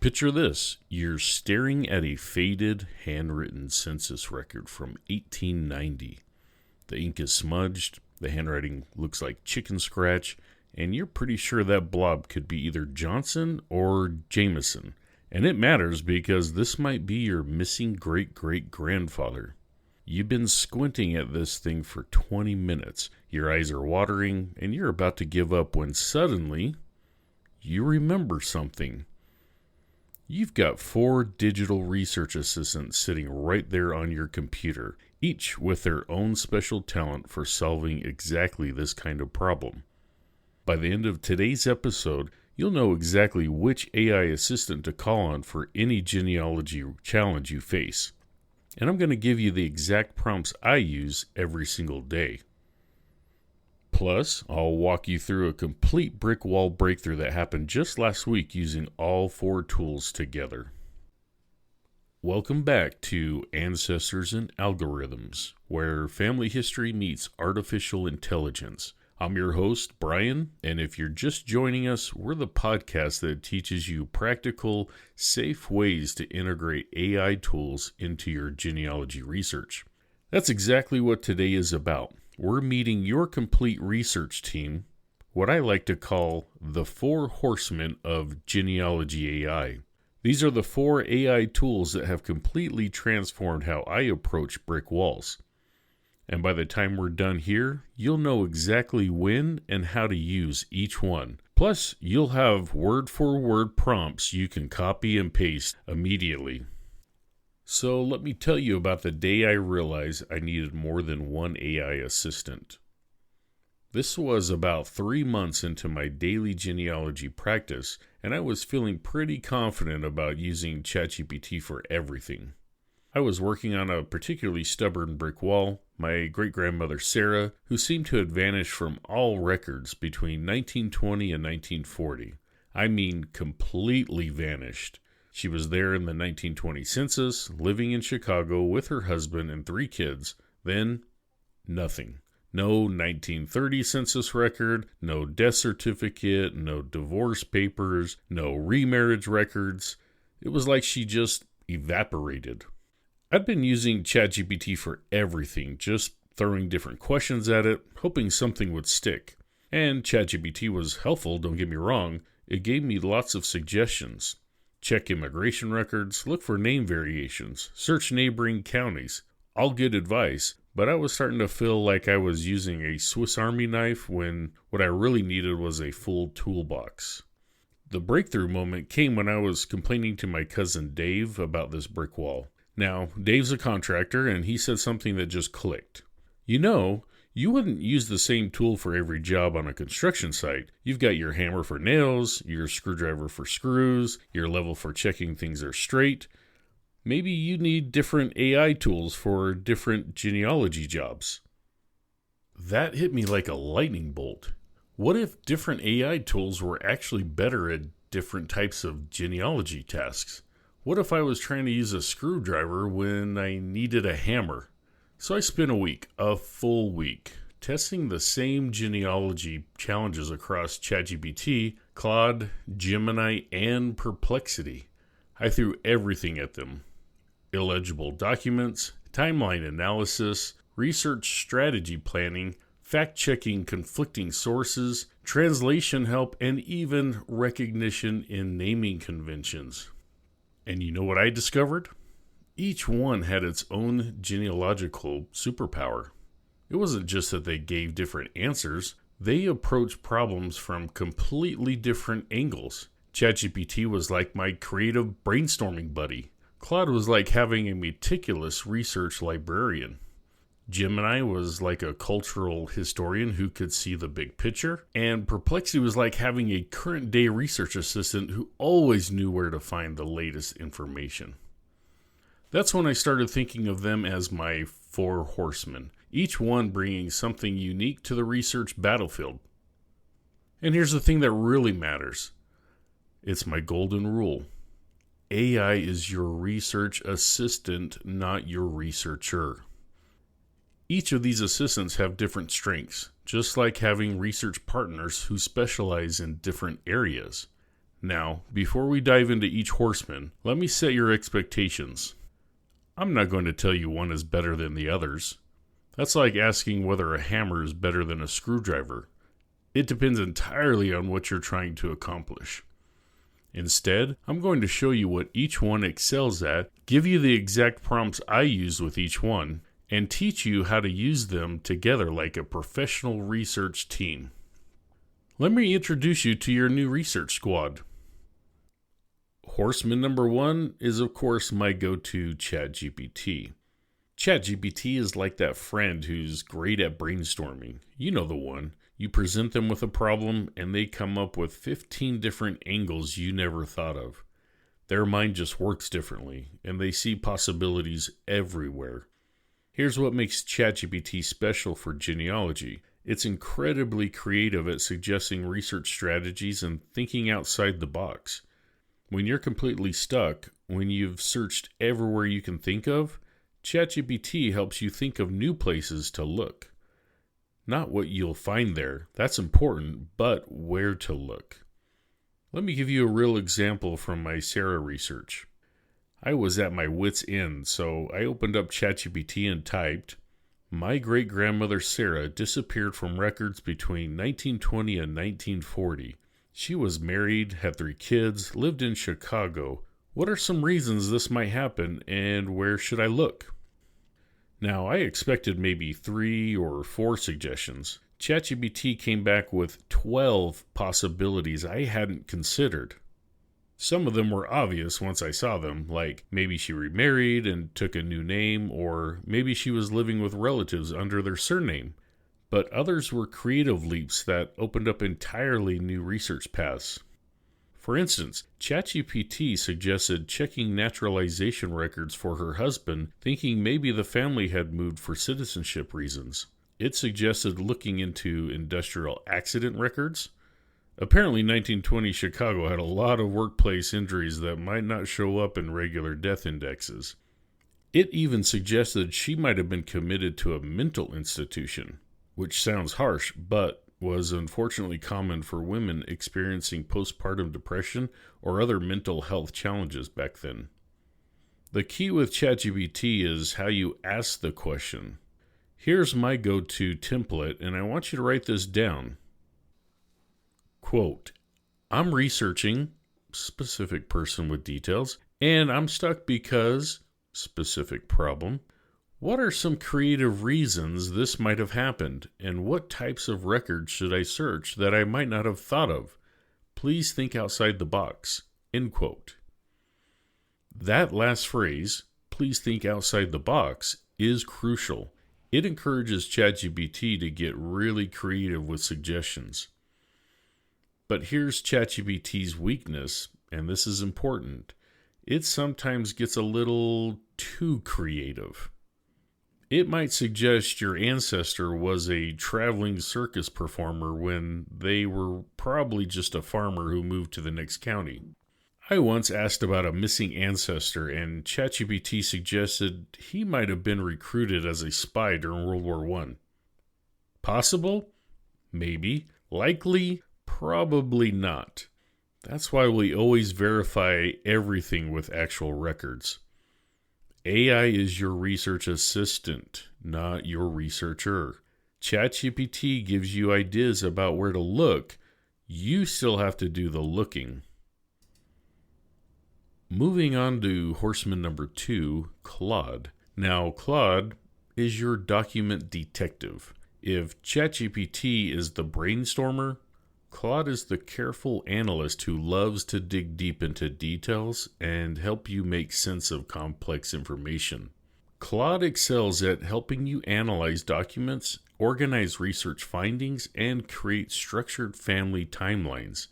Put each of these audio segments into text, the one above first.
Picture this. You're staring at a faded, handwritten census record from 1890. The ink is smudged, the handwriting looks like chicken scratch, and you're pretty sure that blob could be either Johnson or Jameson. And it matters because this might be your missing great-great-grandfather. You've been squinting at this thing for 20 minutes. Your eyes are watering, and you're about to give up when suddenly you remember something. You've got 4 digital research assistants sitting right there on your computer, each with their own special talent for solving exactly this kind of problem. By the end of today's episode, you'll know exactly which AI assistant to call on for any genealogy challenge you face. And I'm going to give you the exact prompts I use every single day. Plus, I'll walk you through a complete brick wall breakthrough that happened just last week using all 4 tools together. Welcome back to Ancestors and Algorithms, where family history meets artificial intelligence. I'm your host, Brian, and if you're just joining us, we're the podcast that teaches you practical, safe ways to integrate AI tools into your genealogy research. That's exactly what today is about. We're meeting your complete research team, what I like to call the Four Horsemen of Genealogy AI. These are the 4 AI tools that have completely transformed how I approach brick walls. And by the time we're done here, you'll know exactly when and how to use each one. Plus, you'll have word-for-word prompts you can copy and paste immediately. So let me tell you about the day I realized I needed more than one AI assistant. This was about 3 months into my daily genealogy practice, and I was feeling pretty confident about using ChatGPT for everything. I was working on a particularly stubborn brick wall, my great-grandmother Sarah, who seemed to have vanished from all records between 1920 and 1940. I mean, completely vanished. She was there in the 1920 census, living in Chicago with her husband and 3 kids. Then, nothing. No 1930 census record, no death certificate, no divorce papers, no remarriage records. It was like she just evaporated. I'd been using ChatGPT for everything, just throwing different questions at it, hoping something would stick. And ChatGPT was helpful, don't get me wrong. It gave me lots of suggestions. Check immigration records, look for name variations, search neighboring counties. All good advice, but I was starting to feel like I was using a Swiss Army knife when what I really needed was a full toolbox. The breakthrough moment came when I was complaining to my cousin Dave about this brick wall. Now, Dave's a contractor, and he said something that just clicked. You wouldn't use the same tool for every job on a construction site. You've got your hammer for nails, your screwdriver for screws, your level for checking things are straight. Maybe you need different AI tools for different genealogy jobs. That hit me like a lightning bolt. What if different AI tools were actually better at different types of genealogy tasks? What if I was trying to use a screwdriver when I needed a hammer? So I spent a full week, testing the same genealogy challenges across ChatGPT, Claude, Gemini, and Perplexity. I threw everything at them. Illegible documents, timeline analysis, research strategy planning, fact-checking conflicting sources, translation help, and even recognition in naming conventions. And you know what I discovered? Each one had its own genealogical superpower. It wasn't just that they gave different answers, they approached problems from completely different angles. ChatGPT was like my creative brainstorming buddy. Claude was like having a meticulous research librarian. Gemini was like a cultural historian who could see the big picture. And Perplexity was like having a current-day research assistant who always knew where to find the latest information. That's when I started thinking of them as my 4 horsemen, each one bringing something unique to the research battlefield. And here's the thing that really matters. It's my golden rule. AI is your research assistant, not your researcher. Each of these assistants have different strengths, just like having research partners who specialize in different areas. Now, before we dive into each horseman, let me set your expectations. I'm not going to tell you one is better than the others. That's like asking whether a hammer is better than a screwdriver. It depends entirely on what you're trying to accomplish. Instead, I'm going to show you what each one excels at, give you the exact prompts I use with each one, and teach you how to use them together like a professional research team. Let me introduce you to your new research squad. Horseman number 1 is, of course, my go-to ChatGPT. ChatGPT is like that friend who's great at brainstorming. You know the one. You present them with a problem, and they come up with 15 different angles you never thought of. Their mind just works differently, and they see possibilities everywhere. Here's what makes ChatGPT special for genealogy. It's incredibly creative at suggesting research strategies and thinking outside the box. When you're completely stuck, when you've searched everywhere you can think of, ChatGPT helps you think of new places to look. Not what you'll find there, that's important, but where to look. Let me give you a real example from my Sarah research. I was at my wit's end, so I opened up ChatGPT and typed, "My great-grandmother Sarah disappeared from records between 1920 and 1940. She was married, had 3 kids, lived in Chicago. What are some reasons this might happen, and where should I look?" Now, I expected maybe 3 or 4 suggestions. ChatGPT came back with 12 possibilities I hadn't considered. Some of them were obvious once I saw them, like maybe she remarried and took a new name, or maybe she was living with relatives under their surname. But others were creative leaps that opened up entirely new research paths. For instance, ChatGPT suggested checking naturalization records for her husband, thinking maybe the family had moved for citizenship reasons. It suggested looking into industrial accident records. Apparently, 1920 Chicago had a lot of workplace injuries that might not show up in regular death indexes. It even suggested she might have been committed to a mental institution, which sounds harsh, but was unfortunately common for women experiencing postpartum depression or other mental health challenges back then. The key with ChatGPT is how you ask the question. Here's my go-to template, and I want you to write this down. Quote, "I'm researching," specific person with details, "and I'm stuck because," specific problem. "What are some creative reasons this might have happened, and what types of records should I search that I might not have thought of? Please think outside the box." End quote. That last phrase, "please think outside the box," is crucial. It encourages ChatGPT to get really creative with suggestions. But here's ChatGPT's weakness, and this is important. It sometimes gets a little too creative. It might suggest your ancestor was a traveling circus performer when they were probably just a farmer who moved to the next county. I once asked about a missing ancestor, and ChatGPT suggested he might have been recruited as a spy during World War I. Possible? Maybe. Likely? Probably not. That's why we always verify everything with actual records. AI is your research assistant, not your researcher. ChatGPT gives you ideas about where to look. You still have to do the looking. Moving on to horseman number 2, Claude. Now, Claude is your document detective. If ChatGPT is the brainstormer, Claude is the careful analyst who loves to dig deep into details and help you make sense of complex information. Claude excels at helping you analyze documents, organize research findings, and create structured family timelines.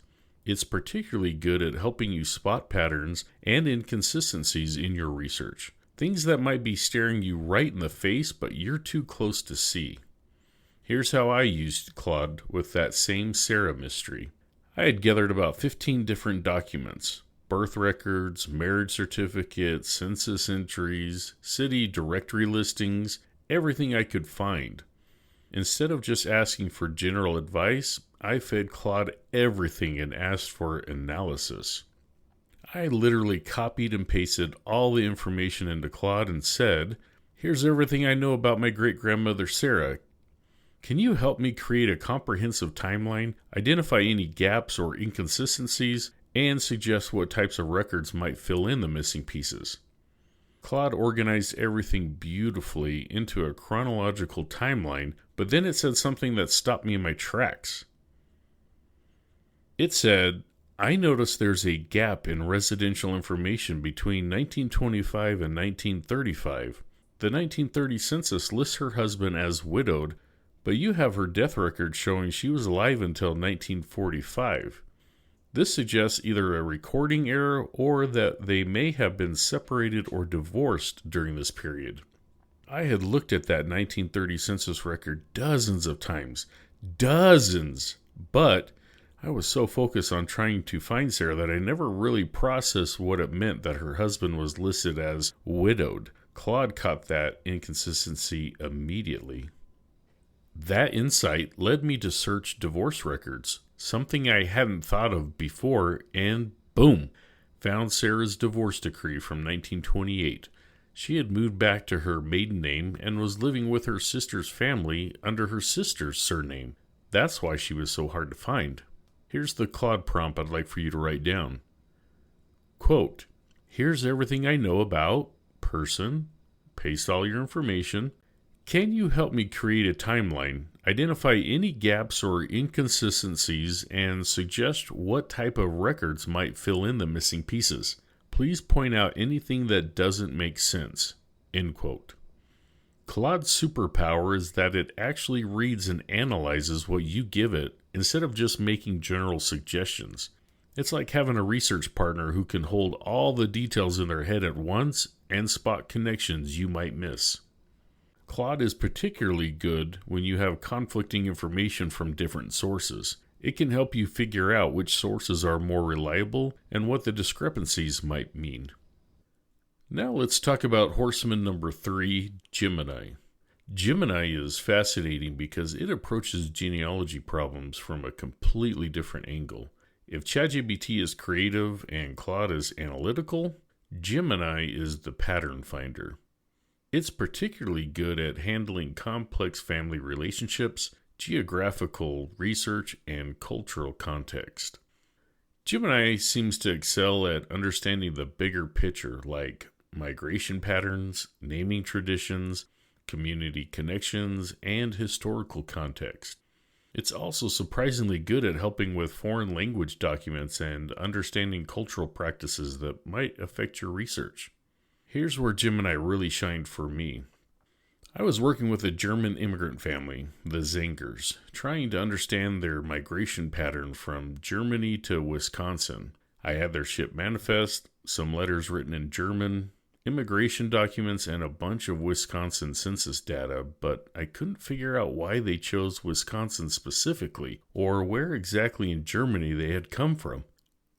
It's particularly good at helping you spot patterns and inconsistencies in your research, things that might be staring you right in the face but you're too close to see. Here's how I used Claude with that same Sarah mystery. I had gathered about 15 different documents: birth records, marriage certificates, census entries, city directory listings, everything I could find. Instead of just asking for general advice, I fed Claude everything and asked for analysis. I literally copied and pasted all the information into Claude and said, "Here's everything I know about my great-grandmother Sarah. Can you help me create a comprehensive timeline, identify any gaps or inconsistencies, and suggest what types of records might fill in the missing pieces?" Claude organized everything beautifully into a chronological timeline, but then it said something that stopped me in my tracks. It said, "I noticed there's a gap in residential information between 1925 and 1935. The 1930 census lists her husband as widowed, but you have her death record showing she was alive until 1945. This suggests either a recording error or that they may have been separated or divorced during this period." I had looked at that 1930 census record dozens of times. Dozens! But I was so focused on trying to find Sarah that I never really processed what it meant that her husband was listed as widowed. Claude caught that inconsistency immediately. That insight led me to search divorce records, something I hadn't thought of before, and boom, found Sarah's divorce decree from 1928. She had moved back to her maiden name and was living with her sister's family under her sister's surname. That's why she was so hard to find. Here's the Claude prompt I'd like for you to write down. Quote, "Here's everything I know about person," paste all your information. "Can you help me create a timeline, identify any gaps or inconsistencies, and suggest what type of records might fill in the missing pieces? Please point out anything that doesn't make sense." End quote. Claude's superpower is that it actually reads and analyzes what you give it instead of just making general suggestions. It's like having a research partner who can hold all the details in their head at once and spot connections you might miss. Claude is particularly good when you have conflicting information from different sources. It can help you figure out which sources are more reliable and what the discrepancies might mean. Now let's talk about horseman number 3, Gemini. Gemini is fascinating because it approaches genealogy problems from a completely different angle. If ChatGPT is creative and Claude is analytical, Gemini is the pattern finder. It's particularly good at handling complex family relationships, geographical research, and cultural context. Gemini seems to excel at understanding the bigger picture, like migration patterns, naming traditions, community connections, and historical context. It's also surprisingly good at helping with foreign language documents and understanding cultural practices that might affect your research. Here's where Gemini really shined for me. I was working with a German immigrant family, the Zangers, trying to understand their migration pattern from Germany to Wisconsin. I had their ship manifest, some letters written in German, immigration documents, and a bunch of Wisconsin census data, but I couldn't figure out why they chose Wisconsin specifically, or where exactly in Germany they had come from.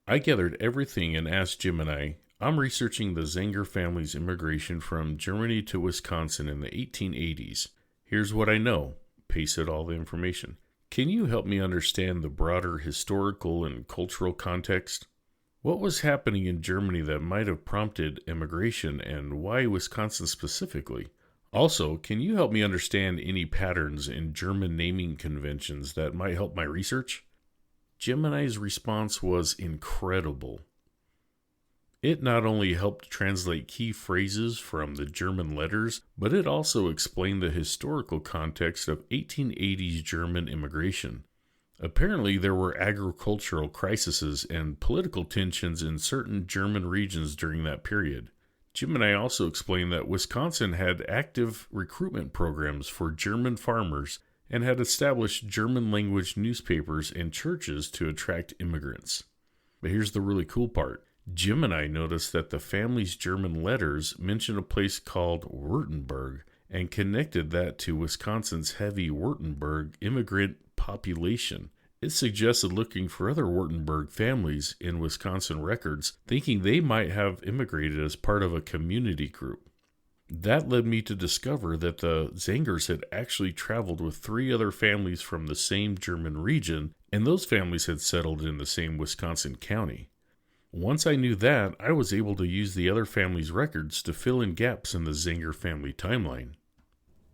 I gathered everything and asked Gemini, "I'm researching the Zanger family's immigration from Germany to Wisconsin in the 1880s. Here's what I know." Pasted all the information. "Can you help me understand the broader historical and cultural context? What was happening in Germany that might have prompted immigration, and why Wisconsin specifically? Also, can you help me understand any patterns in German naming conventions that might help my research?" Gemini's response was incredible. It not only helped translate key phrases from the German letters, but it also explained the historical context of 1880s German immigration. Apparently, there were agricultural crises and political tensions in certain German regions during that period. Gemini also explained that Wisconsin had active recruitment programs for German farmers and had established German-language newspapers and churches to attract immigrants. But here's the really cool part. Gemini noticed that the family's German letters mentioned a place called Württemberg and connected that to Wisconsin's heavy Württemberg immigrant population. It suggested looking for other Württemberg families in Wisconsin records, thinking they might have immigrated as part of a community group. That led me to discover that the Zangers had actually traveled with 3 other families from the same German region, and those families had settled in the same Wisconsin county. Once I knew that, I was able to use the other families' records to fill in gaps in the Zanger family timeline.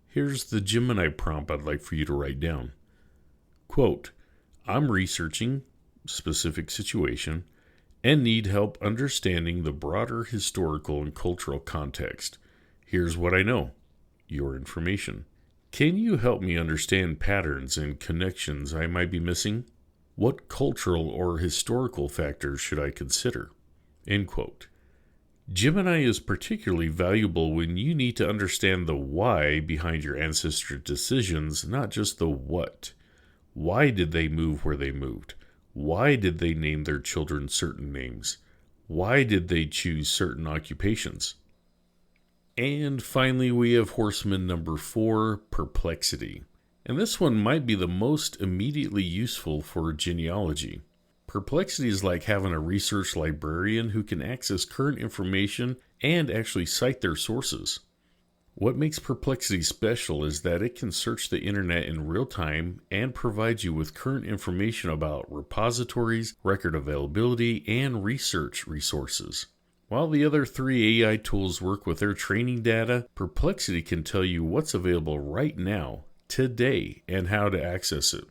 Here's the Gemini prompt I'd like for you to write down. Quote, I'm researching specific situation and need help understanding the broader historical and cultural context. Here's what I know. Your information. Can you help me understand patterns and connections I might be missing? What cultural or historical factors should I consider? End quote. Gemini is particularly valuable when you need to understand the why behind your ancestor decisions, not just the what. Why did they move where they moved? Why did they name their children certain names? Why did they choose certain occupations? And finally, we have horseman number 4, Perplexity. And this one might be the most immediately useful for genealogy. Perplexity is like having a research librarian who can access current information and actually cite their sources. What makes Perplexity special is that it can search the internet in real time and provide you with current information about repositories, record availability, and research resources. While the other 3 AI tools work with their training data, Perplexity can tell you what's available right now, today, and how to access it.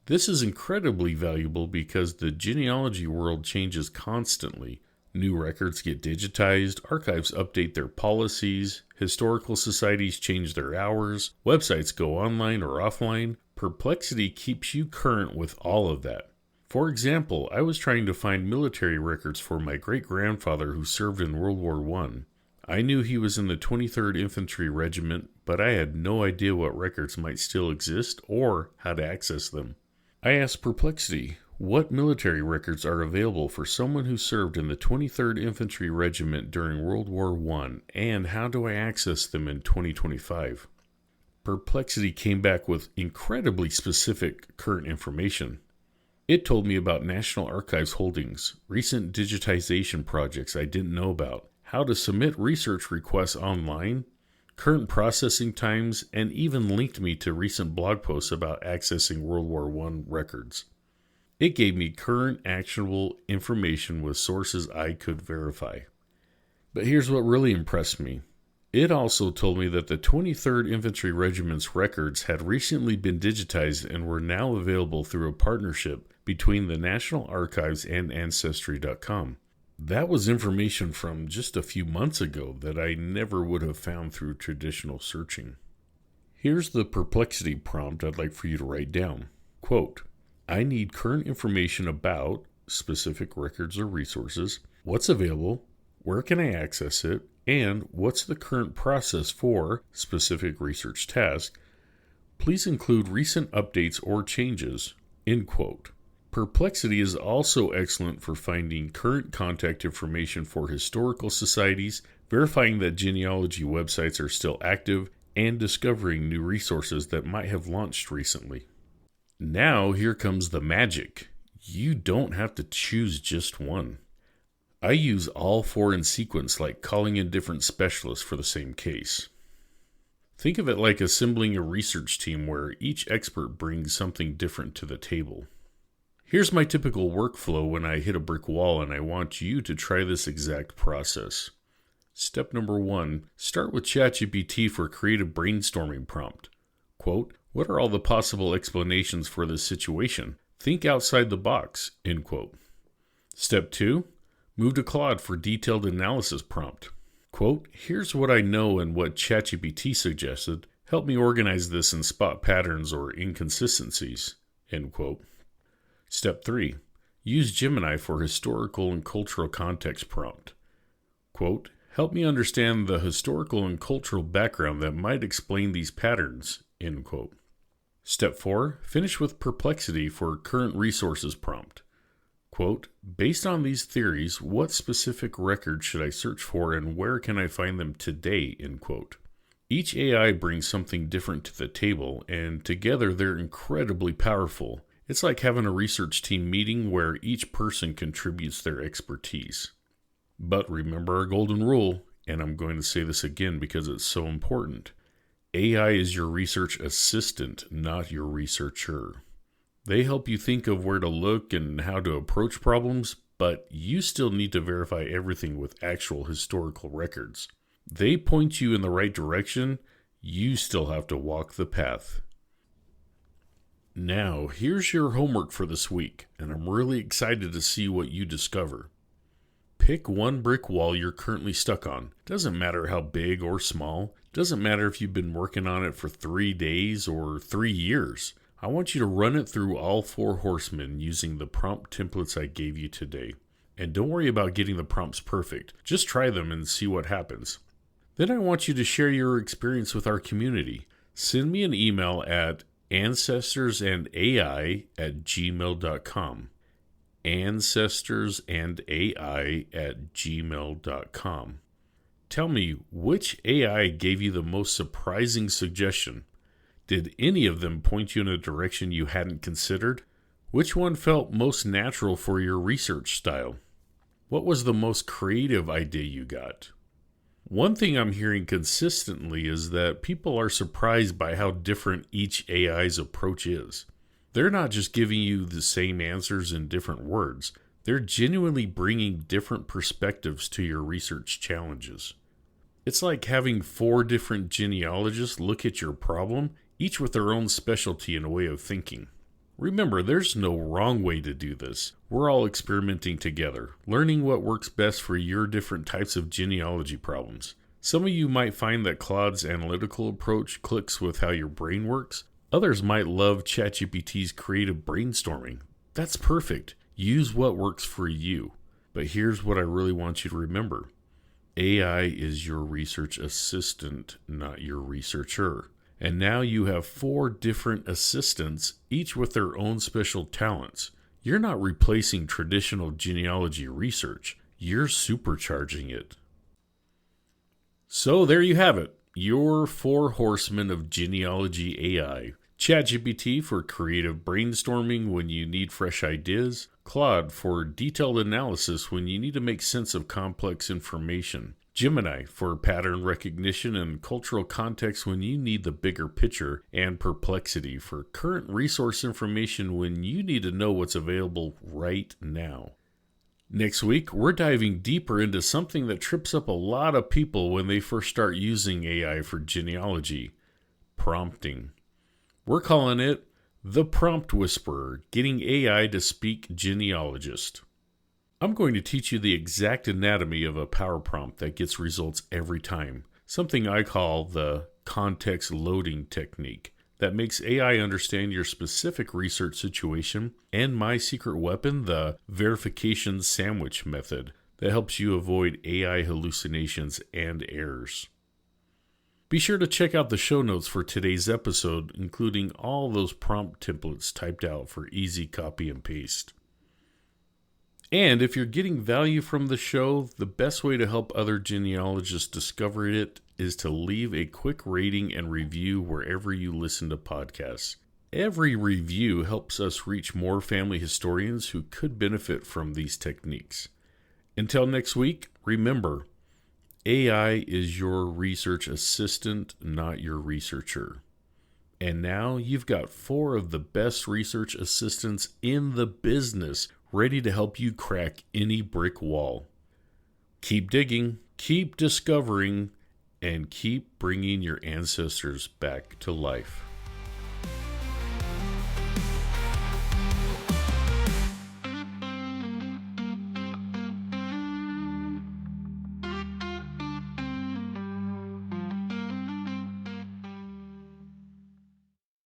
This is incredibly valuable because the genealogy world changes constantly. New records get digitized, archives update their policies, historical societies change their hours, websites go online or offline. Perplexity keeps you current with all of that. For example, I was trying to find military records for my great-grandfather who served in World War I. I knew he was in the 23rd Infantry Regiment, but I had no idea what records might still exist or how to access them. I asked Perplexity, what military records are available for someone who served in the 23rd Infantry Regiment during World War I, and how do I access them in 2025? Perplexity came back with incredibly specific current information. It told me about National Archives holdings, recent digitization projects I didn't know about, how to submit research requests online, current processing times, and even linked me to recent blog posts about accessing World War I records. It gave me current, actionable information with sources I could verify. But here's what really impressed me. It also told me that the 23rd Infantry Regiment's records had recently been digitized and were now available through a partnership between the National Archives and Ancestry.com. That was information from just a few months ago that I never would have found through traditional searching. Here's the Perplexity prompt I'd like for you to write down. Quote, I need current information about specific records or resources, what's available, where can I access it, and what's the current process for specific research task. Please include recent updates or changes. End quote. Perplexity is also excellent for finding current contact information for historical societies, verifying that genealogy websites are still active, and discovering new resources that might have launched recently. Now here comes the magic. You don't have to choose just one. I use all 4 in sequence, like calling in different specialists for the same case. Think of it like assembling a research team where each expert brings something different to the table. Here's my typical workflow when I hit a brick wall, and I want you to try this exact process. Step number 1, start with ChatGPT for a creative brainstorming prompt. Quote, what are all the possible explanations for this situation? Think outside the box. End quote. Step 2, move to Claude for detailed analysis prompt. Quote, here's what I know and what ChatGPT suggested. Help me organize this and spot patterns or inconsistencies. End quote. Step 3, use Gemini for historical and cultural context prompt. Quote, help me understand the historical and cultural background that might explain these patterns. End quote. Step 4, finish with Perplexity for current resources prompt. Quote, based on these theories, what specific records should I search for and where can I find them today? End quote. Each AI brings something different to the table, and together they're incredibly powerful. It's like having a research team meeting where each person contributes their expertise. But remember our golden rule, and I'm going to say this again because it's so important. AI is your research assistant, not your researcher. They help you think of where to look and how to approach problems, but you still need to verify everything with actual historical records. They point you in the right direction, you still have to walk the path. Now, here's your homework for this week, and I'm really excited to see what you discover. Pick one brick wall you're currently stuck on. Doesn't matter how big or small. Doesn't matter if you've been working on it for 3 days or 3 years. I want you to run it through all 4 horsemen using the prompt templates I gave you today. And don't worry about getting the prompts perfect. Just try them and see what happens. Then I want you to share your experience with our community. Send me an email at ancestorsandai@gmail.com. ancestorsandai@gmail.com. Tell me, which AI gave you the most surprising suggestion? Did any of them point you in a direction you hadn't considered? Which one felt most natural for your research style? What was the most creative idea you got? One thing I'm hearing consistently is that people are surprised by how different each AI's approach is. They're not just giving you the same answers in different words. They're genuinely bringing different perspectives to your research challenges. It's like having 4 different genealogists look at your problem, each with their own specialty and way of thinking. Remember, there's no wrong way to do this. We're all experimenting together, learning what works best for your different types of genealogy problems. Some of you might find that Claude's analytical approach clicks with how your brain works. Others might love ChatGPT's creative brainstorming. That's perfect. Use what works for you. But here's what I really want you to remember. AI is your research assistant, not your researcher. And now you have 4 different assistants, each with their own special talents. You're not replacing traditional genealogy research. You're supercharging it. So there you have it. Your 4 horsemen of genealogy AI. ChatGPT for creative brainstorming when you need fresh ideas. Claude for detailed analysis when you need to make sense of complex information. Gemini for pattern recognition and cultural context when you need the bigger picture. And Perplexity for current resource information when you need to know what's available right now. Next week, we're diving deeper into something that trips up a lot of people when they first start using AI for genealogy: prompting. We're calling it the Prompt Whisperer, getting AI to speak genealogist. I'm going to teach you the exact anatomy of a power prompt that gets results every time, something I call the context loading technique that makes AI understand your specific research situation, and my secret weapon, the verification sandwich method, that helps you avoid AI hallucinations and errors. Be sure to check out the show notes for today's episode, including all those prompt templates typed out for easy copy and paste. And if you're getting value from the show, the best way to help other genealogists discover it is to leave a quick rating and review wherever you listen to podcasts. Every review helps us reach more family historians who could benefit from these techniques. Until next week, remember, AI is your research assistant, not your researcher. And now you've got 4 of the best research assistants in the business ready to help you crack any brick wall. Keep digging, keep discovering, and keep bringing your ancestors back to life.